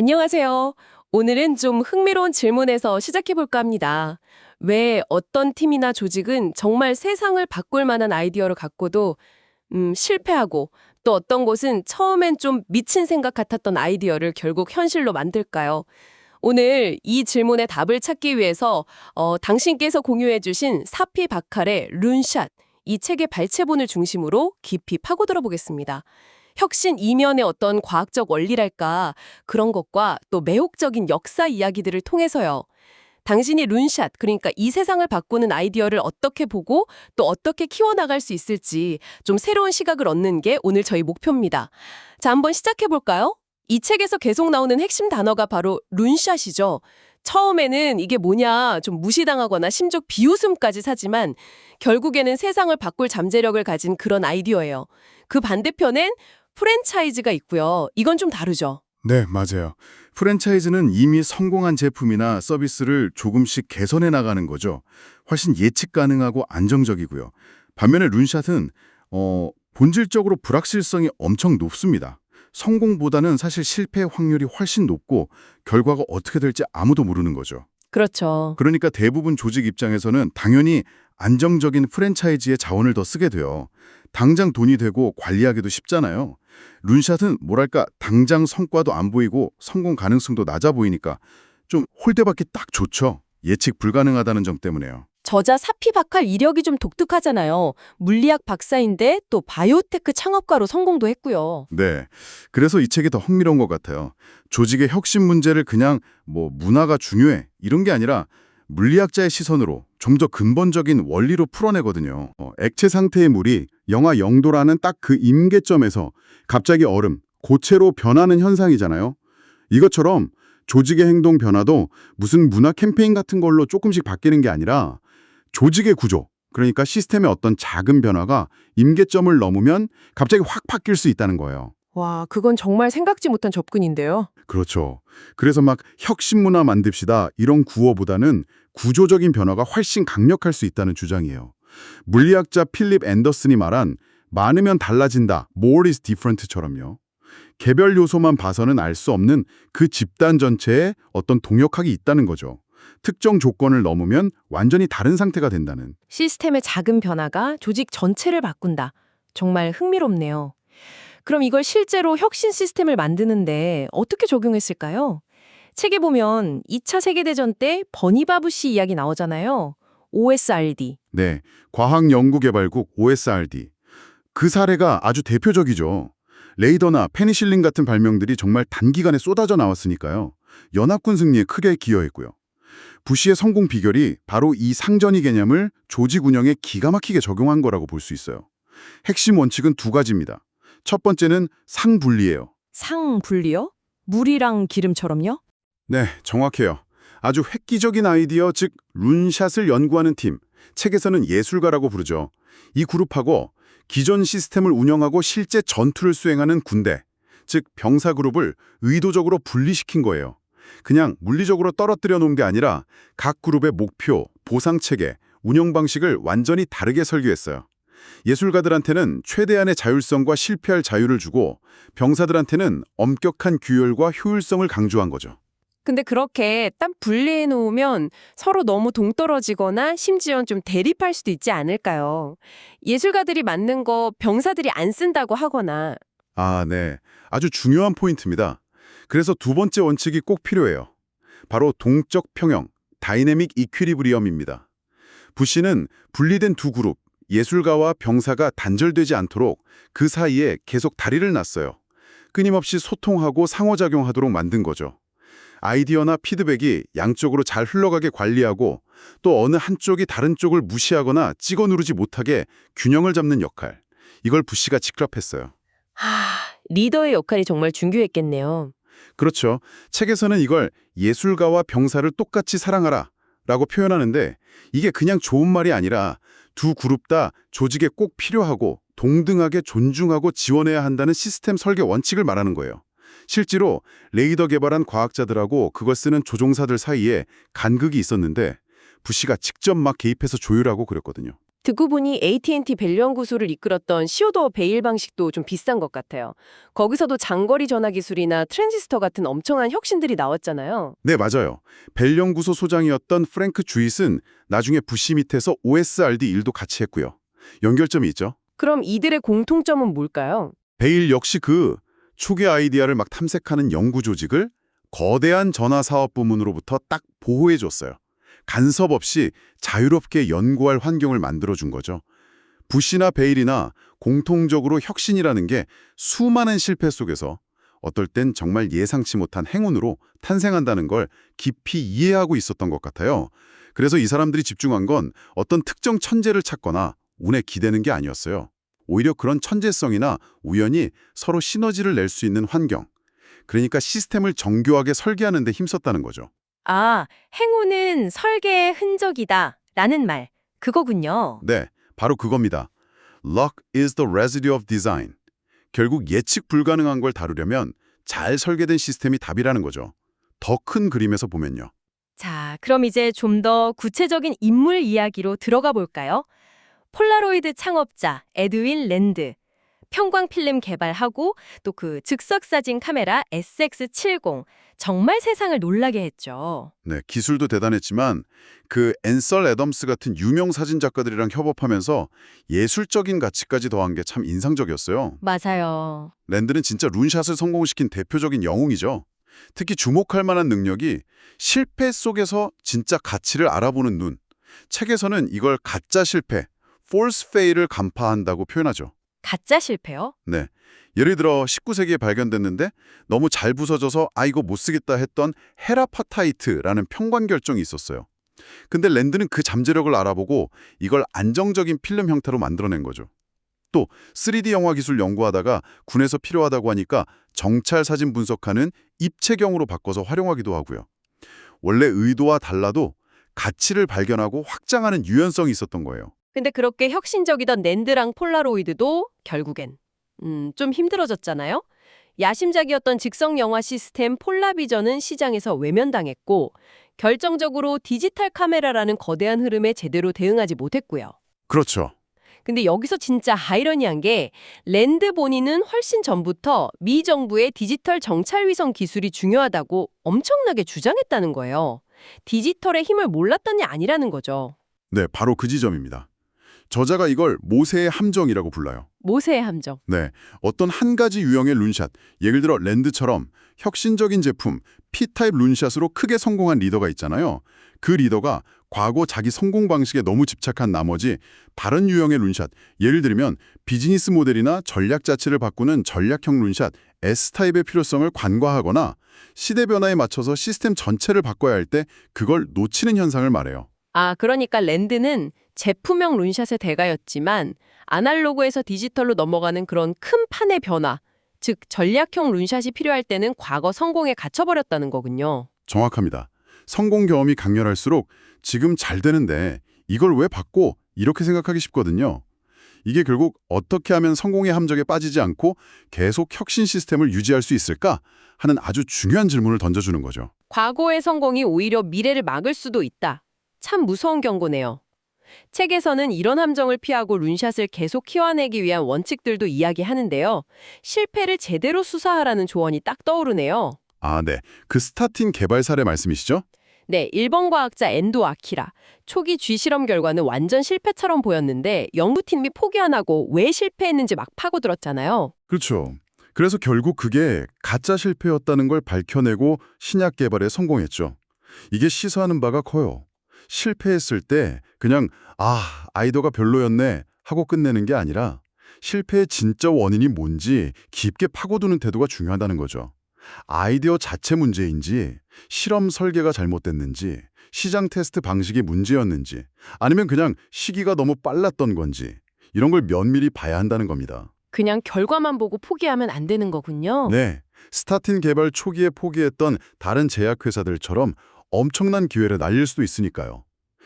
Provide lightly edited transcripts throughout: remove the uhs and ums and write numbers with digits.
안녕하세요. 오늘은 좀 흥미로운 질문에서 시작해볼까 합니다. 왜 어떤 팀이나 조직은 정말 세상을 바꿀 만한 아이디어를 갖고도 실패하고 또 어떤 곳은 처음엔 좀 미친 생각 같았던 아이디어를 결국 현실로 만들까요? 오늘 이 질문의 답을 찾기 위해서 당신께서 공유해주신 사피 바칼의 룬샷, 이 책의 발췌본을 중심으로 깊이 파고들어 보겠습니다. 혁신 이면의 어떤 과학적 원리랄까 그런 것과 또 매혹적인 역사 이야기들을 통해서요. 당신이 룬샷, 그러니까 이 세상을 바꾸는 아이디어를 어떻게 보고 또 어떻게 키워나갈 수 있을지 좀 새로운 시각을 얻는 게 오늘 저희 목표입니다. 자, 한번 시작해볼까요? 이 책에서 계속 나오는 핵심 단어가 바로 룬샷이죠. 처음에는 이게 뭐냐 좀 무시당하거나 심지어 비웃음까지 사지만 결국에는 세상을 바꿀 잠재력을 가진 그런 아이디어예요. 그 반대편엔 프랜차이즈가 있고요. 이건 좀 다르죠. 네, 맞아요. 프랜차이즈는 이미 성공한 제품이나 서비스를 조금씩 개선해 나가는 거죠. 훨씬 예측 가능하고 안정적이고요. 반면에 룬샷은 본질적으로 불확실성이 엄청 높습니다. 성공보다는 사실 실패 확률이 훨씬 높고 결과가 어떻게 될지 아무도 모르는 거죠. 그렇죠. 그러니까 대부분 조직 입장에서는 당연히 안정적인 프랜차이즈의 자원을 더 쓰게 돼요. 당장 돈이 되고 관리하기도 쉽잖아요. 룬샷은 뭐랄까 당장 성과도 안 보이고 성공 가능성도 낮아 보이니까 좀 홀대받기 딱 좋죠. 예측 불가능하다는 점 때문에요. 저자 사피 바칼 이력이 좀 독특하잖아요. 물리학 박사인데 또 바이오테크 창업가로 성공도 했고요. 네, 그래서 이 책이 더 흥미로운 것 같아요. 조직의 혁신 문제를 그냥 문화가 중요해 이런 게 아니라 물리학자의 시선으로 좀 더 근본적인 원리로 풀어내거든요. 액체 상태의 물이 영하 0도라는 딱 그 임계점에서 갑자기 얼음, 고체로 변하는 현상이잖아요. 이것처럼 조직의 행동 변화도 무슨 문화 캠페인 같은 걸로 조금씩 바뀌는 게 아니라 조직의 구조, 그러니까 시스템의 어떤 작은 변화가 임계점을 넘으면 갑자기 확 바뀔 수 있다는 거예요. 와, 그건 정말 생각지 못한 접근인데요. 그렇죠. 그래서 막 혁신 문화 만듭시다 이런 구호보다는 구조적인 변화가 훨씬 강력할 수 있다는 주장이에요. 물리학자 필립 앤더슨이 말한 많으면 달라진다, more is different처럼요. 개별 요소만 봐서는 알 수 없는 그 집단 전체에 어떤 동역학이 있다는 거죠. 특정 조건을 넘으면 완전히 다른 상태가 된다는. 시스템의 작은 변화가 조직 전체를 바꾼다. 정말 흥미롭네요. 그럼 이걸 실제로 혁신 시스템을 만드는데 어떻게 적용했을까요? 책에 보면 2차 세계대전 때 버니바부시 이야기 나오잖아요. OSRD. 네, 과학연구개발국 OSRD. 그 사례가 아주 대표적이죠. 레이더나 페니실린 같은 발명들이 정말 단기간에 쏟아져 나왔으니까요. 연합군 승리에 크게 기여했고요. 부시의 성공 비결이 바로 이 상전이 개념을 조직 운영에 기가 막히게 적용한 거라고 볼 수 있어요. 핵심 원칙은 두 가지입니다. 첫 번째는 상분리예요. 상분리요? 물이랑 기름처럼요? 네, 정확해요. 아주 획기적인 아이디어, 즉 룬샷을 연구하는 팀, 책에서는 예술가라고 부르죠. 이 그룹하고 기존 시스템을 운영하고 실제 전투를 수행하는 군대, 즉 병사 그룹을 의도적으로 분리시킨 거예요. 그냥 물리적으로 떨어뜨려 놓은 게 아니라 각 그룹의 목표, 보상 체계, 운영 방식을 완전히 다르게 설계했어요. 예술가들한테는 최대한의 자율성과 실패할 자유를 주고 병사들한테는 엄격한 규율과 효율성을 강조한 거죠. 근데 그렇게 딱 분리해 놓으면 서로 너무 동떨어지거나 심지어 좀 대립할 수도 있지 않을까요? 예술가들이 만든 거 병사들이 안 쓴다고 하거나. 아, 네. 아주 중요한 포인트입니다. 그래서 두 번째 원칙이 꼭 필요해요. 바로 동적 평형, 다이내믹 이퀴리브리엄입니다. 부시는 분리된 두 그룹, 예술가와 병사가 단절되지 않도록 그 사이에 계속 다리를 놨어요. 끊임없이 소통하고 상호작용하도록 만든 거죠. 아이디어나 피드백이 양쪽으로 잘 흘러가게 관리하고 또 어느 한쪽이 다른 쪽을 무시하거나 찍어 누르지 못하게 균형을 잡는 역할. 이걸 부시가 직접했어요. 리더의 역할이 정말 중요했겠네요. 그렇죠. 책에서는 이걸 예술가와 병사를 똑같이 사랑하라 라고 표현하는데 이게 그냥 좋은 말이 아니라 두 그룹 다 조직에 꼭 필요하고 동등하게 존중하고 지원해야 한다는 시스템 설계 원칙을 말하는 거예요. 실제로 레이더 개발한 과학자들하고 그걸 쓰는 조종사들 사이에 간극이 있었는데 부시가 직접 막 개입해서 조율하고 그랬거든요. 듣고 보니 AT&T 밸류원 구소를 이끌었던 시오더 베일 방식도 좀 비슷한 것 같아요. 거기서도 장거리 전화 기술이나 트랜지스터 같은 엄청난 혁신들이 나왔잖아요. 네, 맞아요. 벨 연구소 소장이었던 프랭크 주잇은 나중에 부시 밑에서 OSRD 일도 같이 했고요. 연결점이 있죠. 그럼 이들의 공통점은 뭘까요? 베일 역시 그 초기 아이디어를 막 탐색하는 연구 조직을 거대한 전화 사업 부문으로부터 딱 보호해줬어요. 간섭 없이 자유롭게 연구할 환경을 만들어준 거죠. 부시나 베일이나 공통적으로 혁신이라는 게 수많은 실패 속에서 어떨 땐 정말 예상치 못한 행운으로 탄생한다는 걸 깊이 이해하고 있었던 것 같아요. 그래서 이 사람들이 집중한 건 어떤 특정 천재를 찾거나 운에 기대는 게 아니었어요. 오히려 그런 천재성이나 우연이 서로 시너지를 낼 수 있는 환경, 그러니까 시스템을 정교하게 설계하는 데 힘썼다는 거죠. 아, 행운은 설계의 흔적이다 라는 말, 그거군요. 네, 바로 그겁니다. Luck is the residue of design. 결국 예측 불가능한 걸 다루려면 잘 설계된 시스템이 답이라는 거죠. 더 큰 그림에서 보면요. 자, 그럼 이제 좀 더 구체적인 인물 이야기로 들어가 볼까요? 폴라로이드 창업자 에드윈 랜드, 평광필름 개발하고 또 그 즉석사진 카메라 SX70, 정말 세상을 놀라게 했죠. 네, 기술도 대단했지만 그 앤설 애덤스 같은 유명 사진 작가들이랑 협업하면서 예술적인 가치까지 더한 게 참 인상적이었어요. 맞아요. 랜드는 진짜 룬샷을 성공시킨 대표적인 영웅이죠. 특히 주목할 만한 능력이 실패 속에서 진짜 가치를 알아보는 눈. 책에서는 이걸 가짜 실패, false fail을 간파한다고 표현하죠. 가짜 실패요? 네. 예를 들어 19세기에 발견됐는데 너무 잘 부서져서 이거 못 쓰겠다 했던 헤라파타이트라는 평관 결정이 있었어요. 근데 랜드는 그 잠재력을 알아보고 이걸 안정적인 필름 형태로 만들어낸 거죠. 또 3D 영화 기술 연구하다가 군에서 필요하다고 하니까 정찰 사진 분석하는 입체경으로 바꿔서 활용하기도 하고요. 원래 의도와 달라도 가치를 발견하고 확장하는 유연성이 있었던 거예요. 근데 그렇게 혁신적이던 랜드랑 폴라로이드도 결국엔 좀 힘들어졌잖아요. 야심작이었던 직성 영화 시스템 폴라비전은 시장에서 외면당했고 결정적으로 디지털 카메라라는 거대한 흐름에 제대로 대응하지 못했고요. 그렇죠. 근데 여기서 진짜 아이러니한 게 랜드 본인은 훨씬 전부터 미 정부의 디지털 정찰 위성 기술이 중요하다고 엄청나게 주장했다는 거예요. 디지털의 힘을 몰랐던 게 아니라는 거죠. 네, 바로 그 지점입니다. 저자가 이걸 모세의 함정이라고 불러요. 모세의 함정. 네, 어떤 한 가지 유형의 룬샷, 예를 들어 랜드처럼 혁신적인 제품, P타입 룬샷으로 크게 성공한 리더가 있잖아요. 그 리더가 과거 자기 성공 방식에 너무 집착한 나머지 다른 유형의 룬샷, 예를 들면 비즈니스 모델이나 전략 자체를 바꾸는 전략형 룬샷, S타입의 필요성을 간과하거나 시대 변화에 맞춰서 시스템 전체를 바꿔야 할 때 그걸 놓치는 현상을 말해요. 아, 그러니까 랜드는 제품형 룬샷의 대가였지만 아날로그에서 디지털로 넘어가는 그런 큰 판의 변화, 즉 전략형 룬샷이 필요할 때는 과거 성공에 갇혀버렸다는 거군요. 정확합니다. 성공 경험이 강렬할수록 지금 잘 되는데 이걸 왜 바꿔? 이렇게 생각하기 쉽거든요. 이게 결국 어떻게 하면 성공의 함정에 빠지지 않고 계속 혁신 시스템을 유지할 수 있을까 하는 아주 중요한 질문을 던져주는 거죠. 과거의 성공이 오히려 미래를 막을 수도 있다. 참 무서운 경고네요. 책에서는 이런 함정을 피하고 룬샷을 계속 키워내기 위한 원칙들도 이야기하는데요. 실패를 제대로 수사하라는 조언이 딱 떠오르네요. 아, 네. 그 스타틴 개발 사례 말씀이시죠? 네, 일본 과학자 엔도 아키라. 초기 쥐실험 결과는 완전 실패처럼 보였는데 연구팀이 포기 안 하고 왜 실패했는지 막 파고들었잖아요. 그렇죠. 그래서 결국 그게 가짜 실패였다는 걸 밝혀내고 신약 개발에 성공했죠. 이게 시사하는 바가 커요. 실패했을 때 그냥 아이디어가 별로였네 하고 끝내는 게 아니라 실패의 진짜 원인이 뭔지 깊게 파고드는 태도가 중요하다는 거죠. 아이디어 자체 문제인지, 실험 설계가 잘못됐는지, 시장 테스트 방식이 문제였는지, 아니면 그냥 시기가 너무 빨랐던 건지 이런 걸 면밀히 봐야 한다는 겁니다. 그냥 결과만 보고 포기하면 안 되는 거군요. 네, 스타틴 개발 초기에 포기했던 다른 제약회사들처럼 엄청난 기회를 날릴 수도 있으니까요.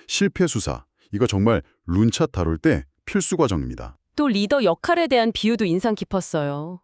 실패 수사, 이거 정말 룬샷 다룰 때 필수 과정입니다. 또 리더 역할에 대한 비유도 인상 깊었어요.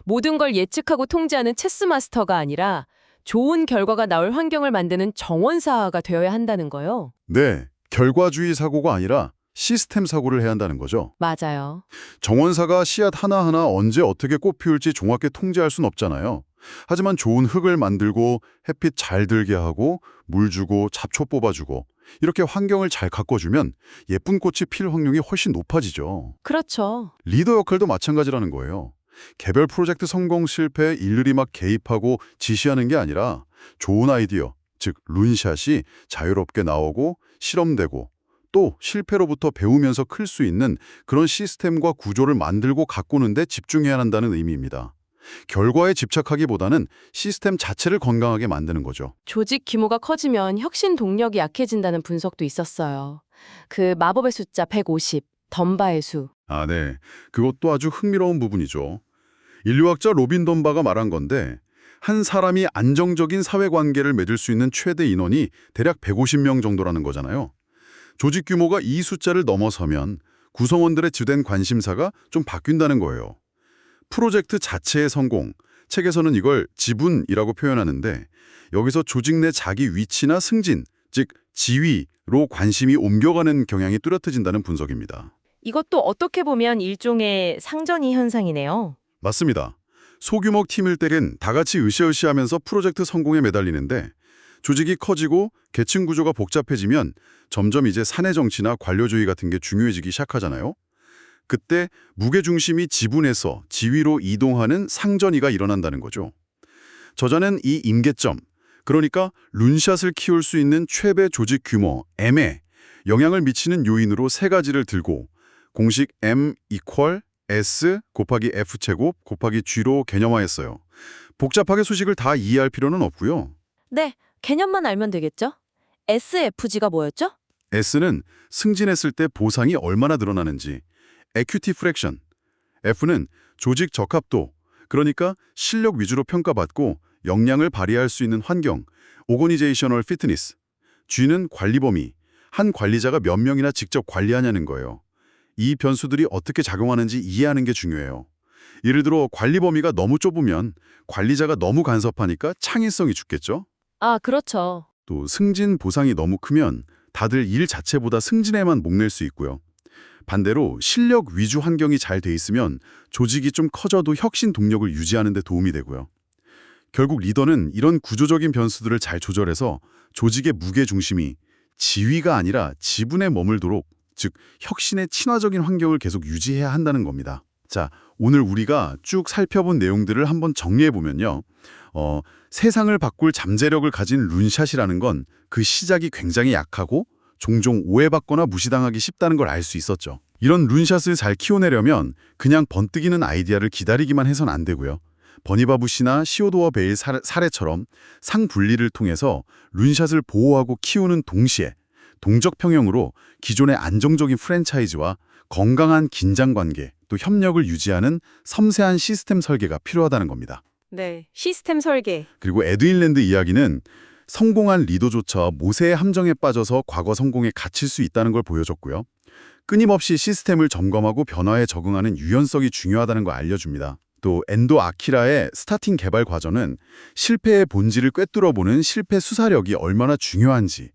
모든 걸 예측하고 통제하는 체스 마스터가 아니라 좋은 결과가 나올 환경을 만드는 정원사가 되어야 한다는 거요. 네, 결과주의 사고가 아니라 시스템 사고를 해야 한다는 거죠. 맞아요. 정원사가 씨앗 하나하나 언제 어떻게 꽃 피울지 정확히 통제할 순 없잖아요. 하지만 좋은 흙을 만들고 햇빛 잘 들게 하고 물 주고 잡초 뽑아주고 이렇게 환경을 잘 가꿔주면 예쁜 꽃이 필 확률이 훨씬 높아지죠. 그렇죠. 리더 역할도 마찬가지라는 거예요. 개별 프로젝트 성공 실패에 일일이 막 개입하고 지시하는 게 아니라 좋은 아이디어, 즉 룬샷이 자유롭게 나오고 실험되고 또 실패로부터 배우면서 클 수 있는 그런 시스템과 구조를 만들고 가꾸는 데 집중해야 한다는 의미입니다. 결과에 집착하기보다는 시스템 자체를 건강하게 만드는 거죠. 조직 규모가 커지면 혁신 동력이 약해진다는 분석도 있었어요. 그 마법의 숫자 150, 덤바의 수. 아, 네. 그것도 아주 흥미로운 부분이죠. 인류학자 로빈 덤바가 말한 건데 한 사람이 안정적인 사회관계를 맺을 수 있는 최대 인원이 대략 150명 정도라는 거잖아요. 조직 규모가 이 숫자를 넘어서면 구성원들의 주된 관심사가 좀 바뀐다는 거예요. 프로젝트 자체의 성공, 책에서는 이걸 지분이라고 표현하는데 여기서 조직 내 자기 위치나 승진, 즉 지위로 관심이 옮겨가는 경향이 뚜렷해진다는 분석입니다. 이것도 어떻게 보면 일종의 상전이 현상이네요. 맞습니다. 소규모 팀일 때는 다 같이 으쌰으쌰하면서 프로젝트 성공에 매달리는데 조직이 커지고 계층 구조가 복잡해지면 점점 이제 사내 정치나 관료주의 같은 게 중요해지기 시작하잖아요. 그때 무게중심이 지분에서 지위로 이동하는 상전이가 일어난다는 거죠. 저자는 이 임계점, 그러니까 룬샷을 키울 수 있는 최대 조직 규모, M에 영향을 미치는 요인으로 세 가지를 들고 공식 M equal S 곱하기 F제곱 곱하기 G로 개념화했어요. 복잡하게 수식을 다 이해할 필요는 없고요. 네, 개념만 알면 되겠죠? SFG가 뭐였죠? S는 승진했을 때 보상이 얼마나 늘어나는지, equity fraction. F는 조직 적합도, 그러니까 실력 위주로 평가받고 역량을 발휘할 수 있는 환경, organizational fitness. G는 관리 범위, 한 관리자가 몇 명이나 직접 관리하냐는 거예요. 이 변수들이 어떻게 작용하는지 이해하는 게 중요해요. 예를 들어 관리 범위가 너무 좁으면 관리자가 너무 간섭하니까 창의성이 죽겠죠? 아, 그렇죠. 또 승진 보상이 너무 크면 다들 일 자체보다 승진에만 목맬 수 있고요. 반대로 실력 위주 환경이 잘 돼 있으면 조직이 좀 커져도 혁신 동력을 유지하는 데 도움이 되고요. 결국 리더는 이런 구조적인 변수들을 잘 조절해서 조직의 무게중심이 지위가 아니라 지분에 머물도록, 즉 혁신의 친화적인 환경을 계속 유지해야 한다는 겁니다. 자, 오늘 우리가 쭉 살펴본 내용들을 한번 정리해보면요. 세상을 바꿀 잠재력을 가진 룬샷이라는 건 그 시작이 굉장히 약하고 종종 오해받거나 무시당하기 쉽다는 걸 알 수 있었죠. 이런 룬샷을 잘 키워내려면 그냥 번뜩이는 아이디어를 기다리기만 해선 안 되고요. 버니바부시나 시오도어 베일 사례처럼 상분리를 통해서 룬샷을 보호하고 키우는 동시에 동적 평형으로 기존의 안정적인 프랜차이즈와 건강한 긴장관계, 또 협력을 유지하는 섬세한 시스템 설계가 필요하다는 겁니다. 네, 시스템 설계. 그리고 에드윈 랜드 이야기는 성공한 리더조차 모세의 함정에 빠져서 과거 성공에 갇힐 수 있다는 걸 보여줬고요. 끊임없이 시스템을 점검하고 변화에 적응하는 유연성이 중요하다는 걸 알려줍니다. 또 엔도 아키라의 스타팅 개발 과정은 실패의 본질을 꿰뚫어보는 실패 수사력이 얼마나 중요한지,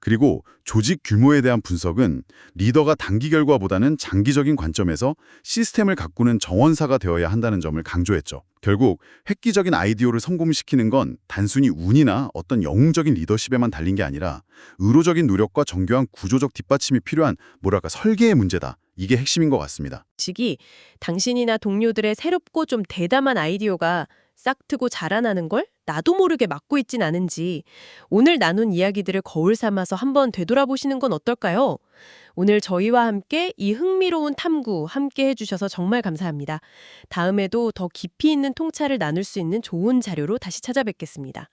그리고 조직 규모에 대한 분석은 리더가 단기 결과보다는 장기적인 관점에서 시스템을 가꾸는 정원사가 되어야 한다는 점을 강조했죠. 결국 획기적인 아이디어를 성공시키는 건 단순히 운이나 어떤 영웅적인 리더십에만 달린 게 아니라 의료적인 노력과 정교한 구조적 뒷받침이 필요한 설계의 문제다. 이게 핵심인 것 같습니다. 직이 당신이나 동료들의 새롭고 좀 대담한 아이디어가 싹트고 자라나는 걸 나도 모르게 막고 있진 않은지 오늘 나눈 이야기들을 거울 삼아서 한번 되돌아보시는 건 어떨까요? 오늘 저희와 함께 이 흥미로운 탐구 함께 해주셔서 정말 감사합니다. 다음에도 더 깊이 있는 통찰을 나눌 수 있는 좋은 자료로 다시 찾아뵙겠습니다.